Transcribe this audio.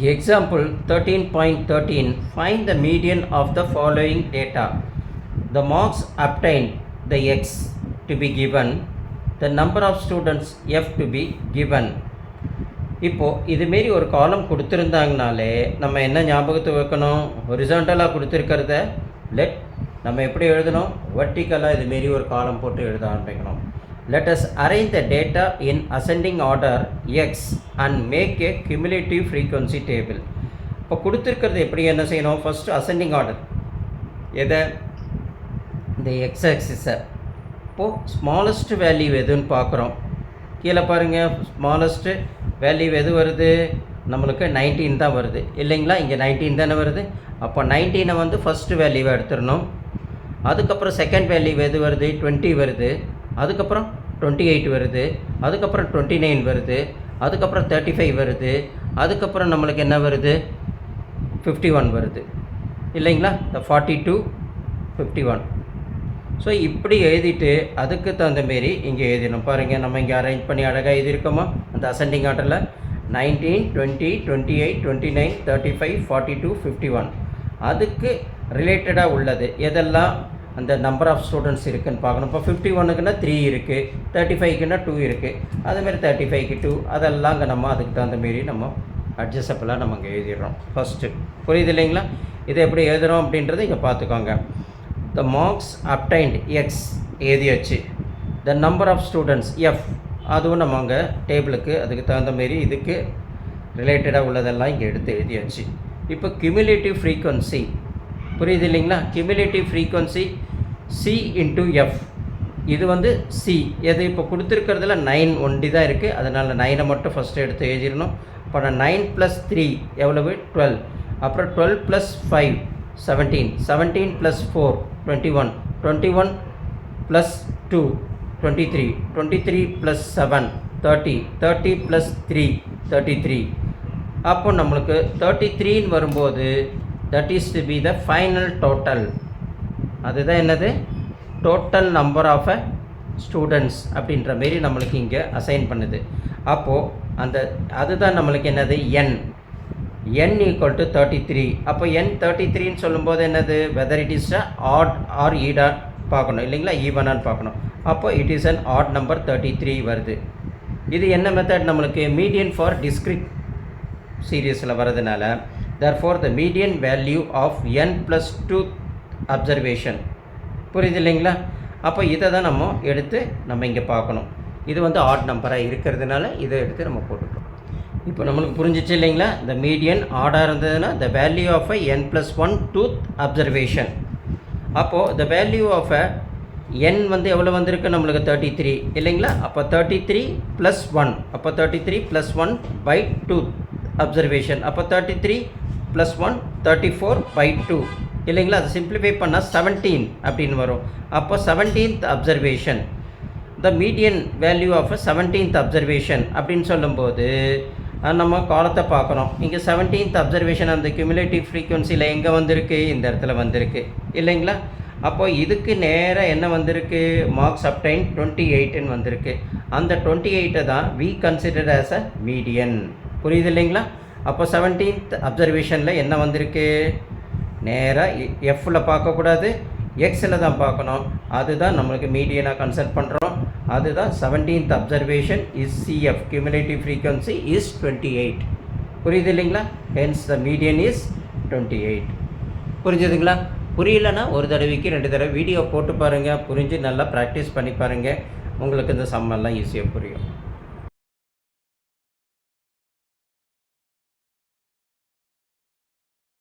Example 13.13. Find the median of the following data. The marks obtained, the x to be given, the number of students f to be given. இப்போது இதுமாரி ஒரு காலம் கொடுத்துருந்தாங்கனாலே நம்ம என்ன ஞாபகத்தை வைக்கணும்? ஹொரிசாண்டலாக கொடுத்துருக்கிறத நம்ம எப்படி எழுதணும்? வெர்டிக்கலாக இதுமாரி ஒரு காலம் போட்டு எழுத ஆரம்பிக்கணும். Let us arrange the data in ascending order x and make a cumulative frequency table. இப்போ கொடுத்துருக்கிறது எப்படி என்ன செய்யணும்? ஃபஸ்ட்டு அசெண்டிங் ஆர்டர் எதை? இந்த எக்ஸ் ஆக்சிஸை. இப்போது ஸ்மாலஸ்ட் வேல்யூ எதுன்னு பார்க்குறோம். கீழே பாருங்கள், ஸ்மாலஸ்ட்டு வேல்யூ எது வருது? நம்மளுக்கு 19 தான் வருது இல்லைங்களா? இங்கே 19 தானே வருது. அப்போ 19 வந்து ஃபஸ்ட்டு வேல்யூவை எடுத்துடணும். அதுக்கப்புறம் செகண்ட் வேல்யூ எது வருது? 20 வருது. அதுக்கப்புறம் 28 வருது. அதுக்கப்புறம் 29 வருது. அதுக்கப்புறம் 35 வருது. அதுக்கப்புறம் நம்மளுக்கு என்ன வருது? 51 வருது இல்லைங்களா? இந்த 42, 51. ஸோ இப்படி எழுதிட்டு அதுக்கு தகுந்த மாரி இங்கே எழுதிடணும். பாருங்கள், நம்ம இங்கே அரேஞ்ச் பண்ணி அழகாக எழுதியிருக்கோமா? அந்த அசெண்டிங் ஆர்டரில் 19, 20, 28, 29, 35, 42, 51. அதுக்கு ரிலேட்டடாக உள்ளது எதெல்லாம் அந்த நம்பர் ஆஃப் ஸ்டூடெண்ட்ஸ் இருக்குதுன்னு பார்க்கணும். இப்போ 51க்குன்னா 3 இருக்குது, 35க்குன்னா 2 இருக்குது, அதுமாரி 35க்கு 2, அதெல்லாம் அங்கே நம்ம அதுக்கு தகுந்த மாரி நம்ம அட்ஜஸ்டபிளாக நம்ம இங்கே எழுதிடுறோம். ஃபஸ்ட்டு புரியுது இல்லைங்களா? இதை எப்படி எழுதுகிறோம் அப்படின்றத இங்கே பார்த்துக்கோங்க. த மார்க்ஸ் அப்டைன்ட் எக்ஸ் எழுதியாச்சு. The number of students F, அதுவும் நம்ம அங்கே டேபிளுக்கு அதுக்கு தகுந்த மாரி இதுக்கு ரிலேட்டடாக உள்ளதெல்லாம் இங்கே எடுத்து எழுதியாச்சு. இப்போ கியூமுலேட்டிவ் ஃப்ரீக்வன்சி புரியுது இல்லைங்களா? Cumulative frequency C into F. இது வந்து சி எது? இப்போ கொடுத்துருக்கிறதுல 9 ஒண்டி தான் இருக்குது, அதனால் 9 மட்டும் ஃபஸ்ட்டு எடுத்து எழுதிடணும். இப்போ நான் 9 + 3 எவ்வளவு? 12. அப்புறம் 12 + 5 17, 17 + 4 21, 21 + 2 23, 23 + 7 30, 30 + 3 33. அப்போ நம்மளுக்கு 33ன்னு வரும்போது that is to be the final total. அதுதான் என்னது? டோட்டல் நம்பர் ஆஃப் ஸ்டூடெண்ட்ஸ் அப்படின்ற மாரி நம்மளுக்கு இங்கே அசைன் பண்ணுது. அப்போது அந்த அதுதான் நம்மளுக்கு என்னது? n = 33. அப்போ n 33ன்னு சொல்லும்போது என்னது? Whether it is odd or ஈடா பார்க்கணும் இல்லைங்களா? ஈவனான்னு பார்க்கணும். அப்போ it is an odd number 33 வருது. இது என்ன மெத்தட்? நம்மளுக்கு மீடியன் ஃபார் டிஸ்க்ரீட் சீரியஸில் வரதுனால therefore the median value of n + 2 observation. புரியுது இல்லைங்களா? அப்போ இதை தான் நம்ம எடுத்து நம்ம இங்கே பார்க்கணும். இது வந்து ஆட் நம்பராக இருக்கிறதுனால இதை எடுத்து நம்ம போட்டுட்டோம். இப்போ நம்மளுக்கு புரிஞ்சிச்சு இல்லைங்களா? இந்த மீடியன் ஆடாக இருந்ததுன்னா the value of a n + 1 tooth observation. அப்போது the value of a n வந்து எவ்வளோ வந்திருக்கு? நம்மளுக்கு 33 இல்லைங்களா? அப்போ 33 + 1, அப்போ 33 + 1 by 2 observation. அப்போ 33 + 1 34/2 இல்லைங்களா? அது சிம்பிளிஃபை பண்ணால் 17 அப்படின்னு வரும். அப்போ 17th observation, the median value of 17th observation அப்படின்னு சொல்லும்போது நம்ம காலத்தை பார்க்குறோம். இங்கே 17th observation அந்த கியூமுலேட்டிவ் ஃப்ரீக்வன்சியில் எங்கே வந்திருக்கு? இந்த இடத்துல வந்திருக்கு இல்லைங்களா? அப்போ இதுக்கு நேராக என்ன வந்திருக்கு? மார்க்ஸ் அப்டைன் 28ன்னு வந்திருக்கு. அந்த 28 தான் we consider as a median. புரியுது இல்லைங்களா? அப்போ 17th observationல் என்ன வந்திருக்கு? நேராக எஃப்பில் பார்க்கக்கூடாது, எக்ஸில் தான் பார்க்கணும். அதுதான் நம்மளுக்கு மீடியனாக கன்சிடர் பண்ணுறோம். அதுதான் 17th observation is CF, cumulative frequency is 28. புரியுது இல்லைங்களா? hence the median is 28. புரிஞ்சுதுங்களா? புரியலன்னா ஒரு தடவைக்கு 2 தடவை வீடியோ போட்டு பாருங்கள். புரிஞ்சு நல்லா ப்ராக்டிஸ் பண்ணி பாருங்கள். உங்களுக்கு இந்த சம்மெல்லாம் ஈஸியாக புரியும்.